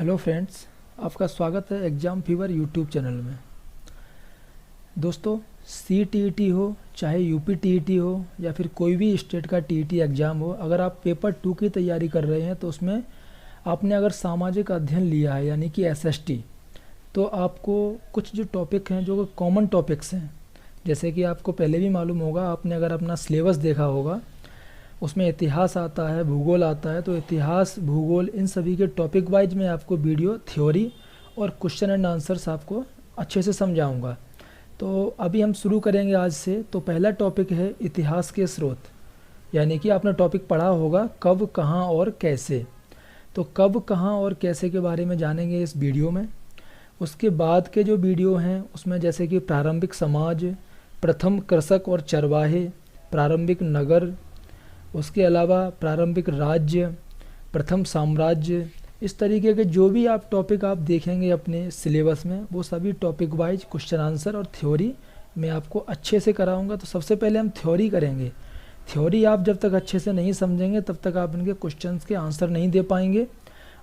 Hello friends, आपका स्वागत है एग्ज़ाम फीवर यूट्यूब चैनल में। दोस्तों, CTET हो चाहे UPTET हो या फिर कोई भी स्टेट का TET एग्ज़ाम हो, अगर आप पेपर 2 की तैयारी कर रहे हैं तो उसमें आपने अगर सामाजिक अध्ययन लिया है यानी कि SST, तो आपको कुछ जो टॉपिक हैं जो कॉमन टॉपिक्स हैं, जैसे कि आपको पहले भी मालूम होगा, आपने अगर अपना सिलेबस देखा होगा उसमें इतिहास आता है, भूगोल आता है। तो इतिहास, भूगोल, इन सभी के टॉपिक वाइज मैं आपको वीडियो, थ्योरी और क्वेश्चन एंड आंसर्स आपको अच्छे से समझाऊंगा। तो अभी हम शुरू करेंगे आज से। तो पहला टॉपिक है इतिहास के स्रोत, यानी कि आपने टॉपिक पढ़ा होगा कब, कहाँ और कैसे। तो कब, कहाँ और कैसे के बारे में जानेंगे इस वीडियो में। उसके बाद के जो वीडियो हैं उसमें जैसे कि प्रारंभिक समाज, प्रथम कृषक और चरवाहे, प्रारंभिक नगर, उसके अलावा प्रारंभिक राज्य, प्रथम साम्राज्य, इस तरीके के जो भी आप टॉपिक आप देखेंगे अपने सिलेबस में, वो सभी टॉपिक वाइज क्वेश्चन आंसर और थ्योरी मैं आपको अच्छे से कराऊंगा। तो सबसे पहले हम थ्योरी करेंगे। थ्योरी आप जब तक अच्छे से नहीं समझेंगे तब तक आप इनके क्वेश्चंस के आंसर नहीं दे पाएंगे।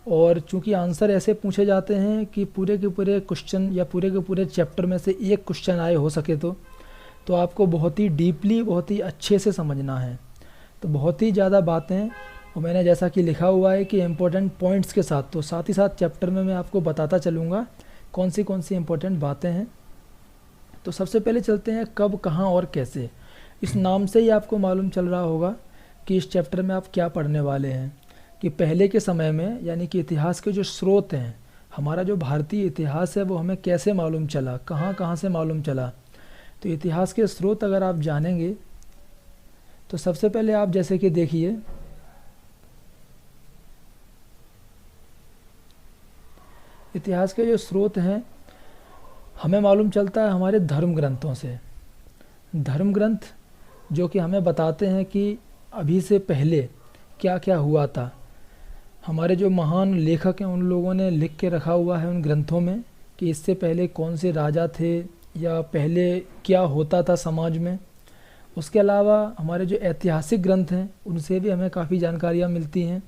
और चूंकि आंसर ऐसे पूछे जाते हैं कि पूरे के पूरे क्वेश्चन या पूरे के पूरे चैप्टर में से एक क्वेश्चन आए हो सके तो आपको बहुत ही डीपली, बहुत ही अच्छे से समझना है। तो बहुत ही ज़्यादा बातें हैं और मैंने जैसा कि लिखा हुआ है कि इम्पोर्टेंट पॉइंट्स के साथ, तो साथ ही साथ चैप्टर में मैं आपको बताता चलूँगा कौन सी इम्पोर्टेंट बातें हैं। तो सबसे पहले चलते हैं कब, कहाँ और कैसे। इस नाम से ही आपको मालूम चल रहा होगा कि इस चैप्टर में आप क्या पढ़ने वाले हैं। कि पहले के समय में, यानी कि इतिहास के जो स्रोत हैं, हमारा जो भारतीय इतिहास है वो हमें कैसे मालूम चला, कहाँ कहाँ से मालूम चला। तो इतिहास के स्रोत अगर आप जानेंगे तो सबसे पहले आप जैसे कि देखिए, इतिहास के जो स्रोत हैं हमें मालूम चलता है हमारे धर्म ग्रंथों से। धर्म ग्रंथ जो कि हमें बताते हैं कि अभी से पहले क्या क्या हुआ था। हमारे जो महान लेखक हैं उन लोगों ने लिख के रखा हुआ है उन ग्रंथों में कि इससे पहले कौन से राजा थे या पहले क्या होता था समाज में। उसके अलावा हमारे जो ऐतिहासिक ग्रंथ हैं उनसे भी हमें काफ़ी जानकारियाँ मिलती हैं।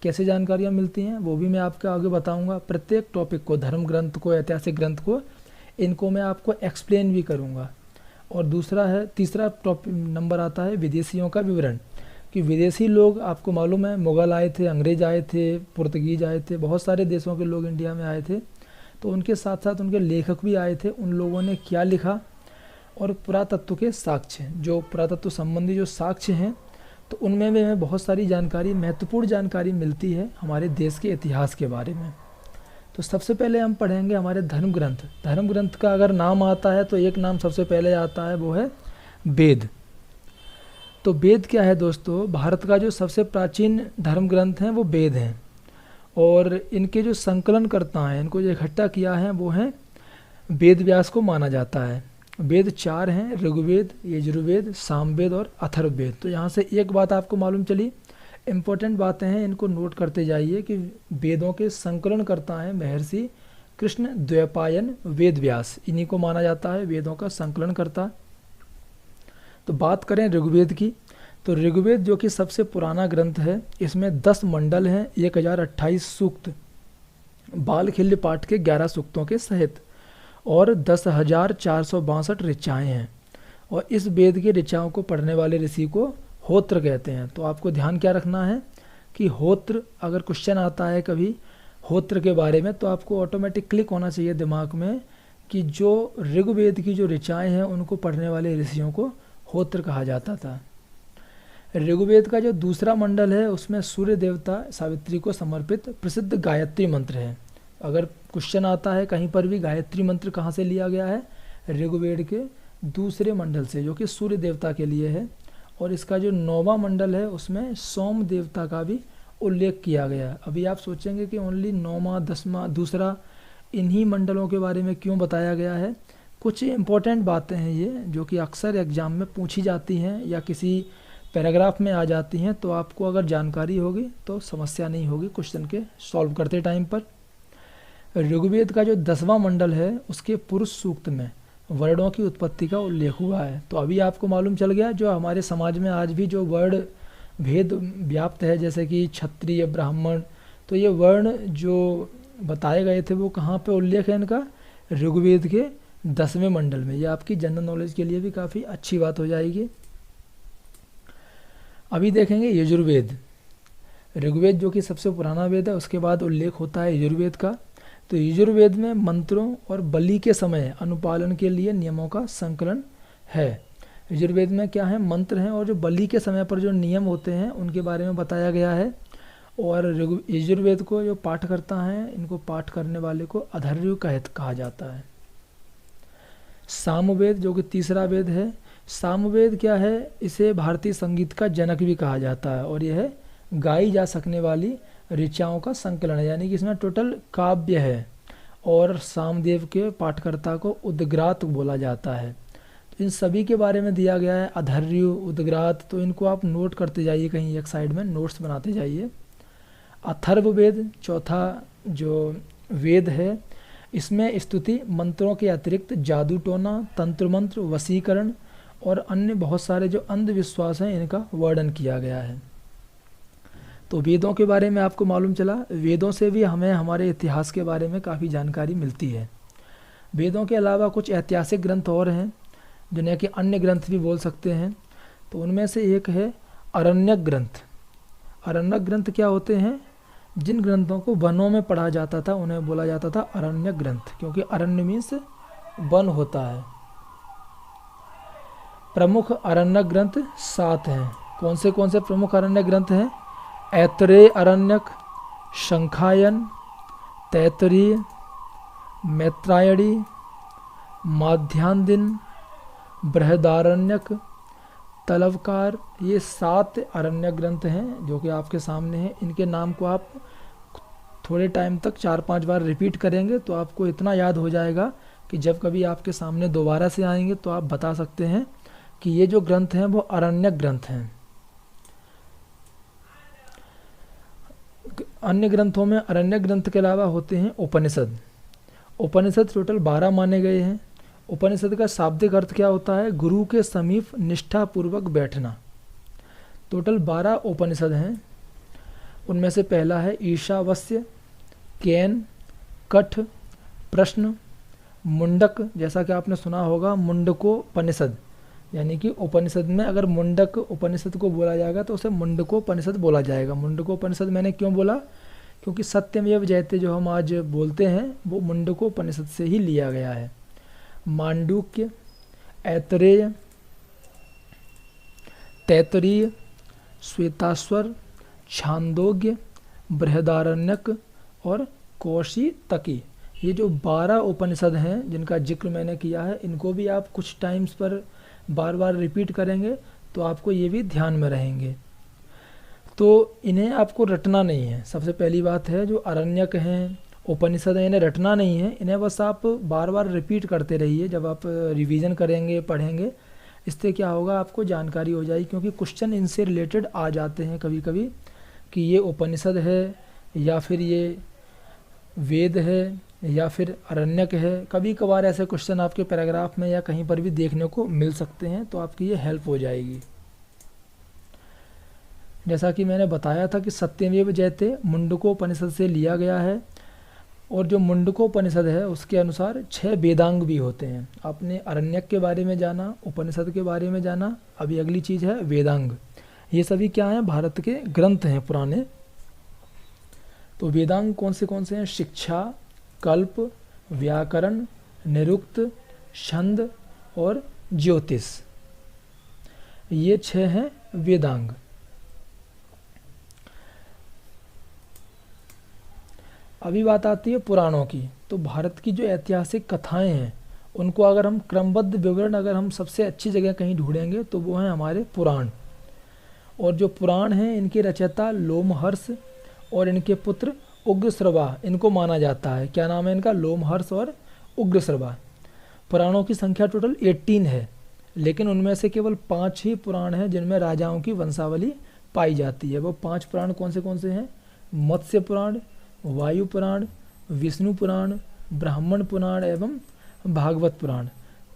कैसे जानकारियाँ मिलती हैं वो भी मैं आपको आगे बताऊंगा। प्रत्येक टॉपिक को, धर्म ग्रंथ को, ऐतिहासिक ग्रंथ को, इनको मैं आपको एक्सप्लेन भी करूंगा। और तीसरा टॉपिक नंबर आता है विदेशियों का विवरण। कि विदेशी लोग, आपको मालूम है मुग़ल आए थे, अंग्रेज़ आए थे, पुर्तगीज आए थे, बहुत सारे देशों के लोग इंडिया में आए थे। तो उनके साथ साथ उनके लेखक भी आए थे। उन लोगों ने क्या लिखा और पुरातत्व के साक्ष्य, जो पुरातत्व संबंधी जो साक्ष्य हैं, तो उनमें भी हमें बहुत सारी जानकारी, महत्वपूर्ण जानकारी मिलती है हमारे देश के इतिहास के बारे में। तो सबसे पहले हम पढ़ेंगे हमारे धर्म ग्रंथ। धर्म ग्रंथ का अगर नाम आता है तो एक नाम सबसे पहले आता है, वो है वेद। तो वेद क्या है दोस्तों? भारत का जो सबसे प्राचीन धर्म ग्रंथ हैं वो वेद हैं। और इनके जो संकलनकर्ता हैं, इनको जो इकट्ठा किया है वो हैं वेद व्यास को माना जाता है। वेद 4 हैं, ऋग्वेद, यजुर्वेद, सामवेद और अथर्ववेद। तो यहाँ से एक बात आपको मालूम चली, इम्पोर्टेंट बातें हैं, इनको नोट करते जाइए कि वेदों के संकलनकर्ता हैं महर्षि कृष्ण द्वैपायन वेद व्यास, इन्हीं को माना जाता है वेदों का संकलनकर्ता। तो बात करें ऋग्वेद की, तो ऋग्वेद जो कि सबसे पुराना ग्रंथ है, इसमें 10 मंडल हैं, 1028 सूक्त, बालखिल्य पाठ के 11 सूक्तों के सहित, और 10,462 ऋचाएँ हैं। और इस वेद की ऋचाओं को पढ़ने वाले ऋषि को होत्र कहते हैं। तो आपको ध्यान क्या रखना है कि होत्र, अगर क्वेश्चन आता है कभी होत्र के बारे में, तो आपको ऑटोमेटिक क्लिक होना चाहिए दिमाग में कि जो ऋग्वेद की जो ऋचाएँ हैं उनको पढ़ने वाले ऋषियों को होत्र कहा जाता था। ऋग्वेद का जो दूसरा मंडल है उसमें सूर्य देवता सावित्री को समर्पित प्रसिद्ध गायत्री मंत्र है। अगर क्वेश्चन आता है कहीं पर भी गायत्री मंत्र कहाँ से लिया गया है, ऋग्वेद के दूसरे मंडल से, जो कि सूर्य देवता के लिए है। और इसका जो 9वां मंडल है उसमें सोम देवता का भी उल्लेख किया गया है। अभी आप सोचेंगे कि ओनली 9वां, 10वां, दूसरा, इन्हीं मंडलों के बारे में क्यों बताया गया है। कुछ इंपॉर्टेंट बातें हैं ये जो कि अक्सर एग्जाम में पूछी जाती हैं या किसी पैराग्राफ में आ जाती हैं। तो आपको अगर जानकारी होगी तो समस्या नहीं होगी क्वेश्चन के सॉल्व करते टाइम पर। ऋग्वेद का जो 10वां मंडल है उसके पुरुष सूक्त में वर्णों की उत्पत्ति का उल्लेख हुआ है। तो अभी आपको मालूम चल गया, जो हमारे समाज में आज भी जो वर्ण भेद व्याप्त है, जैसे कि क्षत्रिय, ब्राह्मण, तो ये वर्ण जो बताए गए थे वो कहाँ पे उल्लेख है इनका, ऋग्वेद के 10वें मंडल में। ये आपकी जनरल नॉलेज के लिए भी काफ़ी अच्छी बात हो जाएगी। अभी देखेंगे यजुर्वेद। ऋग्वेद जो कि सबसे पुराना वेद है, उसके बाद उल्लेख होता है यजुर्वेद का। तो यजुर्वेद में मंत्रों और बलि के समय अनुपालन के लिए नियमों का संकलन है। यजुर्वेद में क्या है, मंत्र हैं, और जो बलि के समय पर जो नियम होते हैं उनके बारे में बताया गया है। और यजुर्वेद को जो पाठ करता है, इनको पाठ करने वाले को अधर्यु कहा जाता है। सामवेद जो कि तीसरा वेद है, सामवेद क्या है, इसे भारतीय संगीत का जनक भी कहा जाता है, और यह गाई जा सकने वाली ऋचाओं का संकलन है, यानी कि इसमें टोटल काव्य है। और सामदेव के पाठकर्ता को उद्ग्रात बोला जाता है। तो इन सभी के बारे में दिया गया है, अधर्यु, उद्ग्रात। तो इनको आप नोट करते जाइए, कहीं एक साइड में नोट्स बनाते जाइए। अथर्ववेद चौथा जो वेद है, इसमें स्तुति मंत्रों के अतिरिक्त जादू टोना, तंत्र मंत्र, वशीकरण और अन्य बहुत सारे जो अंधविश्वास हैं इनका वर्णन किया गया है। तो वेदों के बारे में आपको मालूम चला। वेदों से भी हमें हमारे इतिहास के बारे में काफ़ी जानकारी मिलती है। वेदों के अलावा कुछ ऐतिहासिक ग्रंथ और हैं, जिन्हें कि अन्य ग्रंथ भी बोल सकते हैं। तो उनमें से एक है अरण्यक ग्रंथ। अरण्यक ग्रंथ क्या होते हैं, जिन ग्रंथों को वनों में पढ़ा जाता था उन्हें बोला जाता था अरण्यक ग्रंथ, क्योंकि अरण्य मीन्स वन होता है। प्रमुख अरण्यक ग्रंथ 7 हैं। कौन से प्रमुख अरण्यक ग्रंथ हैं? ऐतरेय अरण्यक, शंखायन, तैतरीय, मैत्रायणी, माध्यान्दिन, बृहदारण्यक, तलवकार। ये 7 अरण्यक ग्रंथ हैं जो कि आपके सामने हैं। इनके नाम को आप थोड़े टाइम तक 4-5 बार रिपीट करेंगे तो आपको इतना याद हो जाएगा कि जब कभी आपके सामने दोबारा से आएंगे तो आप बता सकते हैं कि ये जो ग्रंथ हैं वो अरण्यक ग्रंथ हैं। अन्य ग्रंथों में अरण्यक ग्रंथ के अलावा होते हैं उपनिषद। उपनिषद टोटल 12 माने गए हैं। उपनिषद का शाब्दिक अर्थ क्या होता है? गुरु के समीप निष्ठापूर्वक बैठना। टोटल 12 उपनिषद हैं। उनमें से पहला है ईशावास्य, केन, कठ, प्रश्न, मुंडक। जैसा कि आपने सुना होगा मुंडकोपनिषद, यानी कि उपनिषद में अगर मुंडक उपनिषद को बोला जाएगा तो उसे मुंडकोपनिषद बोला जाएगा। मुंडकोपनिषद मैंने क्यों बोला? क्योंकि सत्यमेव जयते जो हम आज बोलते हैं वो मुंडकोपनिषद से ही लिया गया है। मांडूक्य, ऐतरेय, तैतरीय, श्वेताश्वर, छांदोग्य, बृहदारण्यक और कौशितकी। ये जो 12 उपनिषद हैं जिनका जिक्र मैंने किया है, इनको भी आप कुछ टाइम्स पर बार बार रिपीट करेंगे तो आपको ये भी ध्यान में रहेंगे। तो इन्हें आपको रटना नहीं है। सबसे पहली बात है, जो अरण्यक हैं, उपनिषद हैं, इन्हें रटना नहीं है। इन्हें बस आप बार बार रिपीट करते रहिए। जब आप रिवीजन करेंगे, पढ़ेंगे, इससे क्या होगा, आपको जानकारी हो जाएगी। क्योंकि क्वेश्चन इनसे रिलेटेड आ जाते हैं कभी कभी कि ये उपनिषद है या फिर ये वेद है या फिर अरण्यक है। कभी कभार ऐसे क्वेश्चन आपके पैराग्राफ में या कहीं पर भी देखने को मिल सकते हैं, तो आपकी ये हेल्प हो जाएगी। जैसा कि मैंने बताया था कि सत्यमेव जयते मुंडकोपनिषद से लिया गया है। और जो मुंडकोपनिषद है उसके अनुसार 6 वेदांग भी होते हैं। आपने अरण्यक के बारे में जाना, उपनिषद के बारे में जाना, अभी अगली चीज़ है वेदांग। ये सभी क्या हैं? भारत के ग्रंथ हैं पुराने। तो वेदांग कौन से हैं? शिक्षा, कल्प, व्याकरण, निरुक्त, छंद और ज्योतिष। ये 6 हैं वेदांग। अभी बात आती है पुराणों की। तो भारत की जो ऐतिहासिक कथाएं हैं उनको अगर हम क्रमबद्ध विवरण अगर हम सबसे अच्छी जगह कहीं ढूंढेंगे तो वो हैं हमारे पुराण। और जो पुराण हैं इनके रचयिता लोमहर्ष और इनके पुत्र उग्रश्रवा इनको माना जाता है। क्या नाम है इनका? लोमहर्ष और उग्रश्रवा। पुराणों की संख्या टोटल 18 है, लेकिन उनमें से केवल 5 ही पुराण हैं जिनमें राजाओं की वंशावली पाई जाती है। वो 5 पुराण कौन से हैं? मत्स्य पुराण, वायु पुराण, विष्णु पुराण, ब्राह्मण पुराण एवं भागवत पुराण।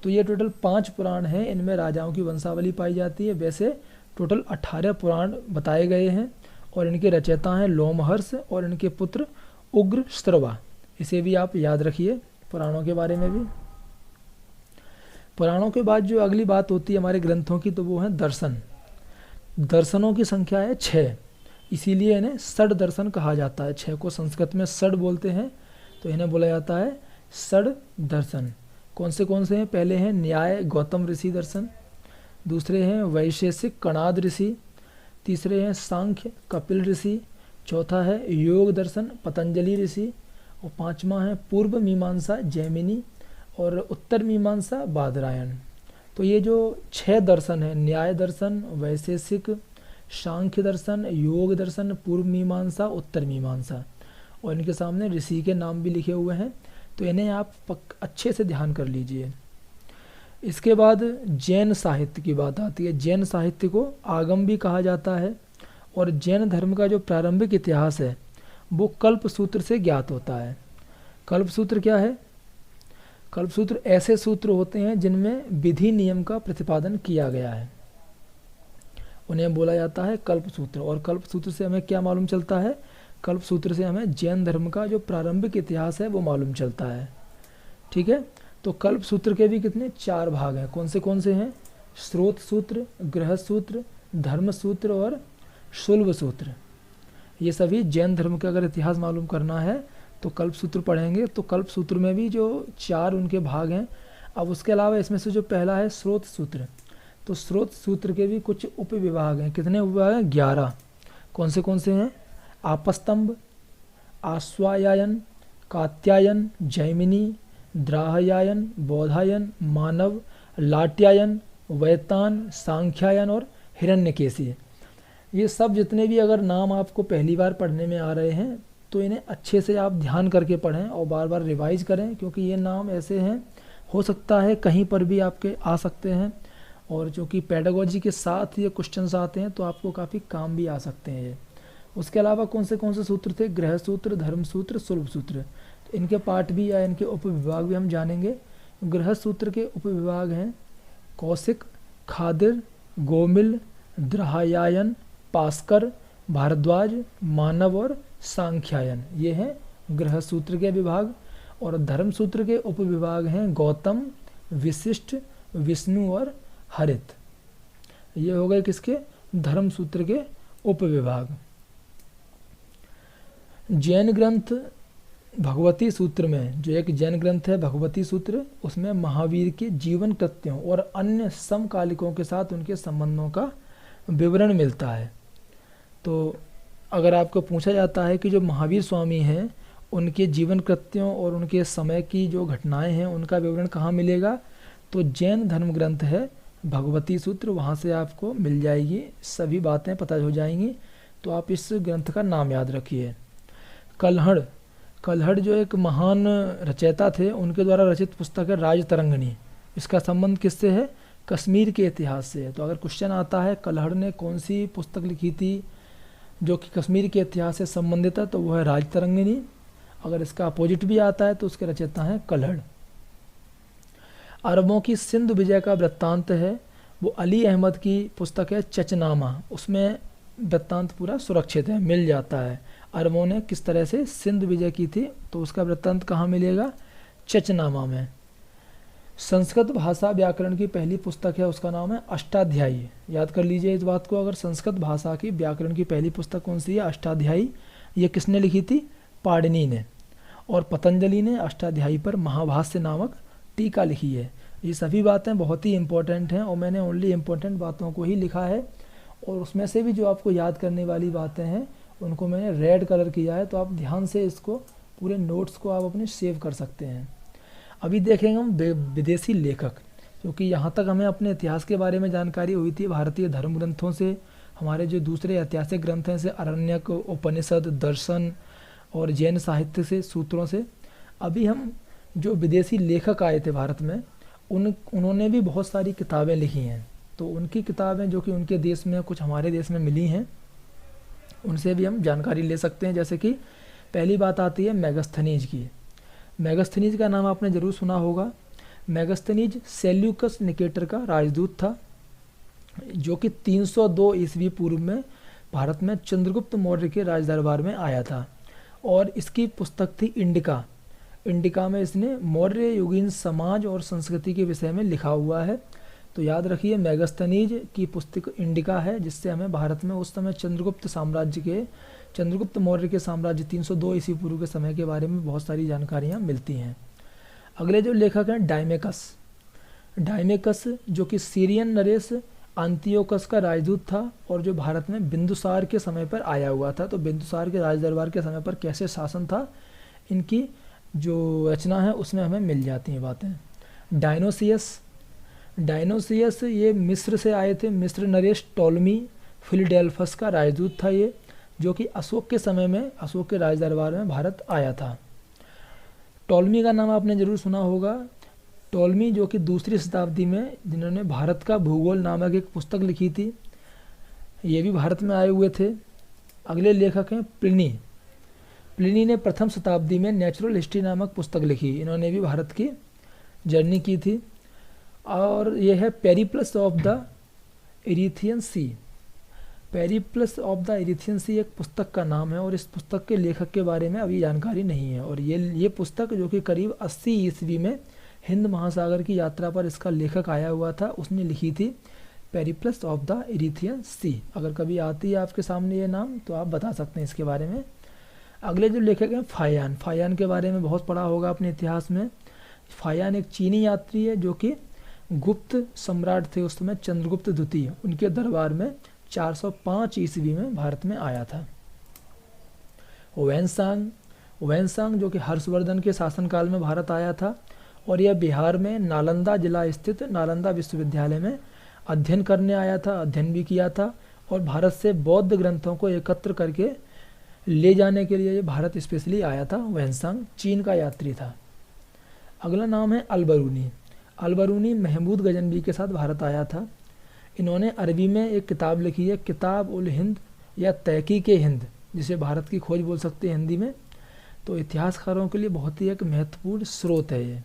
तो ये टोटल 5 पुराण हैं, इनमें राजाओं की वंशावली पाई जाती है। वैसे टोटल 18 पुराण बताए गए हैं और इनके रचयिता हैं लोमहर्ष और इनके पुत्र उग्रश्रवा। इसे भी आप याद रखिए पुराणों के बारे में भी। पुराणों के बाद जो अगली बात होती है हमारे ग्रंथों की, तो वो है दर्शन। दर्शनों की संख्या है 6, इसीलिए इन्हें षड दर्शन कहा जाता है। 6 को संस्कृत में षड बोलते हैं, तो इन्हें बोला जाता है षड दर्शन। कौन से हैं? पहले हैं न्याय गौतम ऋषि दर्शन, दूसरे हैं वैशेषिक कणाद ऋषि, तीसरे हैं सांख्य कपिल ऋषि, चौथा है योग दर्शन पतंजलि ऋषि, और पांचवा है पूर्व मीमांसा जैमिनी, और उत्तर मीमांसा बादरायण। तो ये जो 6 दर्शन है, न्याय दर्शन, वैशेषिक, सांख्य दर्शन, योग दर्शन, पूर्व मीमांसा, उत्तर मीमांसा, और इनके सामने ऋषि के नाम भी लिखे हुए हैं, तो इन्हें आप अच्छे से ध्यान कर लीजिए। इसके बाद जैन साहित्य की बात आती है। जैन साहित्य को आगम भी कहा जाता है, और जैन धर्म का जो प्रारंभिक इतिहास है वो कल्पसूत्र से ज्ञात होता है। कल्पसूत्र क्या है? कल्पसूत्र ऐसे सूत्र होते हैं जिनमें विधि नियम का प्रतिपादन किया गया है, उन्हें बोला जाता है कल्पसूत्र। और कल्पसूत्र से हमें क्या मालूम चलता है? कल्पसूत्र से हमें जैन धर्म का जो प्रारंभिक इतिहास है वो मालूम चलता है। ठीक है, तो कल्पसूत्र के भी कितने 4 भाग हैं। कौन से हैं? स्रोत सूत्र, गृहस्थ सूत्र, धर्म सूत्र और शुल्ब सूत्र। ये सभी जैन धर्म का अगर इतिहास मालूम करना है तो कल्पसूत्र पढ़ेंगे। तो कल्पसूत्र में भी जो 4 उनके भाग हैं। अब उसके अलावा इसमें से जो पहला है स्रोत सूत्र, तो स्रोत सूत्र के भी कुछ उपविभाग हैं। कितने उपविभाग हैं? 11। कौन से हैं? आपस्तंभ, आश्वायायन, कात्यायन, जैमिनी, द्राहयायन, बौधायन, मानव, लाट्यायन, वैतान, सांख्यायन और हिरण्यकेशी। ये सब जितने भी अगर नाम आपको पहली बार पढ़ने में आ रहे हैं तो इन्हें अच्छे से आप ध्यान करके पढ़ें और बार बार रिवाइज करें, क्योंकि ये नाम ऐसे हैं, हो सकता है कहीं पर भी आपके आ सकते हैं, और जो कि पेडागोजी के साथ ये क्वेश्चंस आते हैं तो आपको काफ़ी काम भी आ सकते हैं ये। उसके अलावा कौन से सूत्र थे? गृह सूत्र, धर्म सूत्र, शुल्ब सूत्र। तो इनके पाठ भी या इनके उपविभाग भी हम जानेंगे। गृह सूत्र के उपविभाग हैं कौशिक, खादिर, गोमिल, द्राहयायन, पास्कर, भारद्वाज, मानव और सांख्यायन। ये हैं गृह सूत्र के विभाग। और धर्म सूत्र के उपविभाग हैं गौतम, विशिष्ट, विष्णु और हरित। ये हो गए किसके? धर्म सूत्र के उपविभाग। जैन ग्रंथ भगवती सूत्र में, जो एक जैन ग्रंथ है भगवती सूत्र, उसमें महावीर के जीवन कृत्यों और अन्य समकालिकों के साथ उनके संबंधों का विवरण मिलता है। तो अगर आपको पूछा जाता है कि जो महावीर स्वामी हैं उनके जीवन कृत्यों और उनके समय की जो घटनाएं हैं उनका विवरण कहाँ मिलेगा, तो जैन धर्म ग्रंथ है भगवती सूत्र, वहाँ से आपको मिल जाएगी, सभी बातें पता हो जाएंगी। तो आप इस ग्रंथ का नाम याद रखिए। कल्हड़ जो एक महान रचयिता थे, उनके द्वारा रचित पुस्तक है राजतरंगिणी। इसका संबंध किससे है? कश्मीर के इतिहास से है। तो अगर क्वेश्चन आता है कल्हड़ ने कौन सी पुस्तक लिखी थी जो कि कश्मीर के इतिहास से संबंधित है, तो वो है राजतरंगिणी। अगर इसका अपोजिट भी आता है तो उसके रचयिता हैं कल्हड़। अरबों की सिंध विजय का वृत्तांत है, वो अली अहमद की पुस्तक है चचनामा। उसमें वृत्तांत पूरा सुरक्षित है, मिल जाता है। अरबों ने किस तरह से सिंध विजय की थी, तो उसका वृत्तांत कहाँ मिलेगा? चचनामा में। संस्कृत भाषा व्याकरण की पहली पुस्तक है, उसका नाम है अष्टाध्यायी। याद कर लीजिए इस बात को। अगर संस्कृत भाषा की व्याकरण की पहली पुस्तक कौन सी है? अष्टाध्यायी। ये किसने लिखी थी? पाणिनि ने। और पतंजलि ने अष्टाध्यायी पर महाभाष्य नामक टीका लिखी है। ये सभी बातें बहुत ही इंपॉर्टेंट हैं और मैंने ओनली इम्पोर्टेंट बातों को ही लिखा है, और उसमें से भी जो आपको याद करने वाली बातें हैं उनको मैंने रेड कलर किया है, तो आप ध्यान से इसको पूरे नोट्स को आप अपने सेव कर सकते हैं। अभी देखेंगे हम विदेशी लेखक, क्योंकि यहाँ तक हमें अपने इतिहास के बारे में जानकारी हुई थी भारतीय धर्म ग्रंथों से, हमारे जो दूसरे ऐतिहासिक ग्रंथ हैं जैसे अरण्यक, उपनिषद, दर्शन और जैन साहित्य से, सूत्रों से। अभी हम जो विदेशी लेखक आए थे भारत में, उन्होंने भी बहुत सारी किताबें लिखी हैं। तो उनकी किताबें जो कि उनके देश में कुछ हमारे देश में मिली हैं, उनसे भी हम जानकारी ले सकते हैं। जैसे कि पहली बात आती है मेगास्थनीज की। मेगास्थनीज का नाम आपने ज़रूर सुना होगा। मेगास्थनीज सेल्यूकस निकेटर का राजदूत था, जो कि 302 ईस्वी पूर्व में भारत में चंद्रगुप्त मौर्य के राज दरबार में आया था। और इसकी पुस्तक थी इंडिका। इंडिका में इसने मौर्य युगीन समाज और संस्कृति के विषय में लिखा हुआ है। तो याद रखिए मेगास्थनीज की पुस्तक इंडिका है, जिससे हमें भारत में उस समय चंद्रगुप्त मौर्य के साम्राज्य 302 ईस्वी पूर्व के समय के बारे में बहुत सारी जानकारियाँ मिलती हैं। अगले जो लेखक हैं डायमेकस जो कि सीरियन नरेश अंतियोकस का राजदूत था और जो भारत में बिंदुसार के समय पर आया हुआ था। तो बिंदुसार के राज दरबार के समय पर कैसे शासन था, इनकी जो रचना है उसमें हमें मिल जाती हैं बातें। डायनोसियस ये मिस्र से आए थे। मिस्र नरेश टोलमी फिलडेल्फस का राजदूत था ये, जो कि अशोक के समय में अशोक के राज दरबार में भारत आया था। टोलमी का नाम आपने जरूर सुना होगा। टोलमी जो कि दूसरी शताब्दी में जिन्होंने भारत का भूगोल नामक एक पुस्तक लिखी थी, ये भी भारत में आए हुए थे। अगले लेखक हैं प्लिनी ने प्रथम शताब्दी में नेचुरल हिस्ट्री नामक पुस्तक लिखी। इन्होंने भी भारत की जर्नी की थी। और ये है Periplus of the Erythraean Sea. Periplus of the Erythraean Sea एक पुस्तक का नाम है और इस पुस्तक के लेखक के बारे में अभी जानकारी नहीं है। और ये पुस्तक जो कि करीब 80 ईस्वी में हिंद महासागर की यात्रा पर इसका लेखक आया हुआ था, उसने लिखी थी पेरिप्लस ऑफ द इरिथियन सी। अगर कभी आती है आपके सामने ये नाम तो आप बता सकते हैं इसके बारे में। अगले जो लेखक हैं फायान के बारे में बहुत पढ़ा होगा अपने इतिहास में। फायान एक चीनी यात्री है जो कि गुप्त सम्राट थे उस समय, चंद्रगुप्त द्वितीय, उनके दरबार में 405 ईस्वी में भारत में आया था। वैनसांग जो कि हर्षवर्धन के शासनकाल में भारत आया था और यह बिहार में नालंदा जिला स्थित नालंदा विश्वविद्यालय में अध्ययन भी किया था और भारत से बौद्ध ग्रंथों को एकत्र करके ले जाने के लिए भारत स्पेशली आया था। वैनसांग चीन का यात्री था। अगला नाम है अलबरूनी महमूद गजनवी के साथ भारत आया था। इन्होंने अरबी में एक किताब लिखी है, किताब उल हिंद या तहकीक हिंद, जिसे भारत की खोज बोल सकते हैं हिंदी में। तो इतिहासकारों के लिए बहुत ही एक महत्वपूर्ण स्रोत है ये।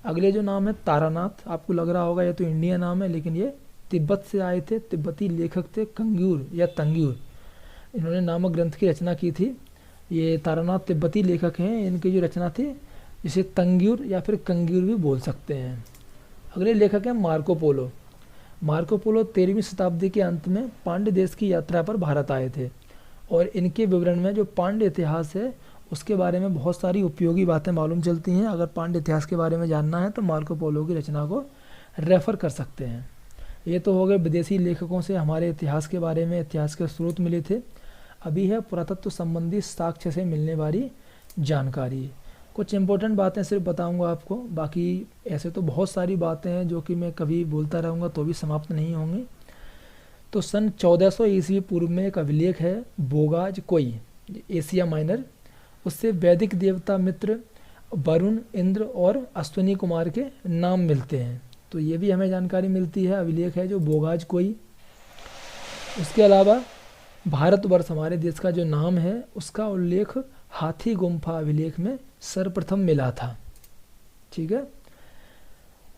अगले जो नाम है तारानाथ, आपको लग रहा होगा ये तो इंडिया नाम है, लेकिन ये तिब्बत से आए थे। तिब्बती लेखक थे तंग्यूर। इन्होंने नामक ग्रंथ की रचना की थी। ये तारानाथ तिब्बती लेखक हैं। इनकी जो रचना थी इसे तंग्यूर या फिर कंग्यूर भी बोल सकते हैं। अगले लेखक हैं मार्को पोलो 13वीं शताब्दी के अंत में पांड्य देश की यात्रा पर भारत आए थे और इनके विवरण में जो पांड्य इतिहास है उसके बारे में बहुत सारी उपयोगी बातें मालूम चलती हैं। अगर पांड्य इतिहास के बारे में जानना है तो मार्को पोलो की रचना को रेफ़र कर सकते हैं। ये तो हो गए विदेशी लेखकों से हमारे इतिहास के बारे में इतिहास के स्रोत मिले थे। अभी है पुरातत्व संबंधी साक्ष्य से मिलने वाली जानकारी। कुछ इंपॉर्टेंट बातें सिर्फ बताऊंगा आपको, बाकी ऐसे तो बहुत सारी बातें हैं जो कि मैं कभी बोलता रहूँगा तो भी समाप्त नहीं होंगी। तो सन 1400 ईस्वी पूर्व में एक अभिलेख है बोगाज कोई, एशिया माइनर, उससे वैदिक देवता मित्र वरुण, इंद्र और अश्विनी कुमार के नाम मिलते हैं। तो ये भी हमें जानकारी मिलती है, अभिलेख है जो बोगाज कोई। उसके अलावा भारतवर्ष हमारे देश का जो नाम है उसका उल्लेख हाथी गुम्फा अभिलेख में सर्वप्रथम मिला था। ठीक है।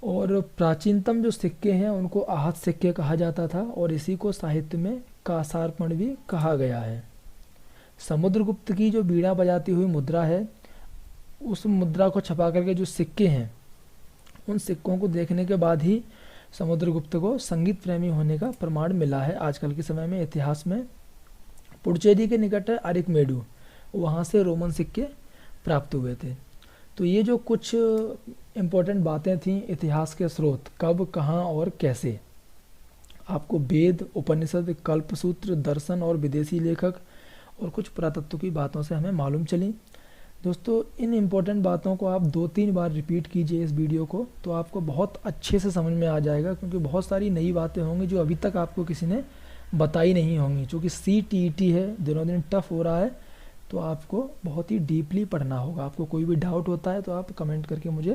और प्राचीनतम जो सिक्के हैं उनको आहत सिक्के कहा जाता था और इसी को साहित्य में कासार्पण भी कहा गया है। समुद्रगुप्त की जो बीड़ा बजाती हुई मुद्रा है, उस मुद्रा को छपा करके जो सिक्के हैं उन सिक्कों को देखने के बाद ही समुद्रगुप्त को संगीत प्रेमी होने का प्रमाण मिला है। आजकल के समय में इतिहास में पुडुचेरी के निकट है अरिकमेडू, वहाँ से रोमन सिक्के प्राप्त हुए थे। तो ये जो कुछ इम्पोर्टेंट बातें थीं इतिहास के स्रोत, कब, कहाँ और कैसे, आपको वेद, उपनिषद, कल्पसूत्र, दर्शन और विदेशी लेखक और कुछ पुरातत्व की बातों से हमें मालूम चली। दोस्तों, इन इम्पोर्टेंट बातों को आप 2-3 बार रिपीट कीजिए इस वीडियो को, तो आपको बहुत अच्छे से समझ में आ जाएगा, क्योंकि बहुत सारी नई बातें होंगी जो अभी तक आपको किसी ने बताई नहीं होंगी। चूँकि CTET है, दिनों दिन टफ हो रहा है, तो आपको बहुत ही डीपली पढ़ना होगा। आपको कोई भी डाउट होता है तो आप कमेंट करके मुझे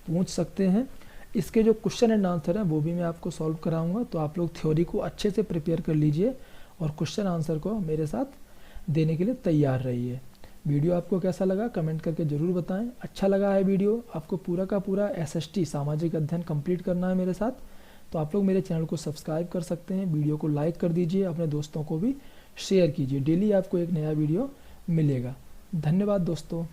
पूछ सकते हैं। इसके जो क्वेश्चन एंड आंसर हैं वो भी मैं आपको सॉल्व कराऊंगा। तो आप लोग थ्योरी को अच्छे से प्रिपेयर कर लीजिए और क्वेश्चन आंसर को मेरे साथ देने के लिए तैयार रहिए। वीडियो आपको कैसा लगा कमेंट करके ज़रूर बताएं। अच्छा लगा है वीडियो, आपको पूरा का पूरा SST सामाजिक अध्ययन कंप्लीट करना है मेरे साथ, तो आप लोग मेरे चैनल को सब्सक्राइब कर सकते हैं। वीडियो को लाइक कर दीजिए, अपने दोस्तों को भी शेयर कीजिए। डेली आपको एक नया वीडियो मिलेगा। धन्यवाद दोस्तों।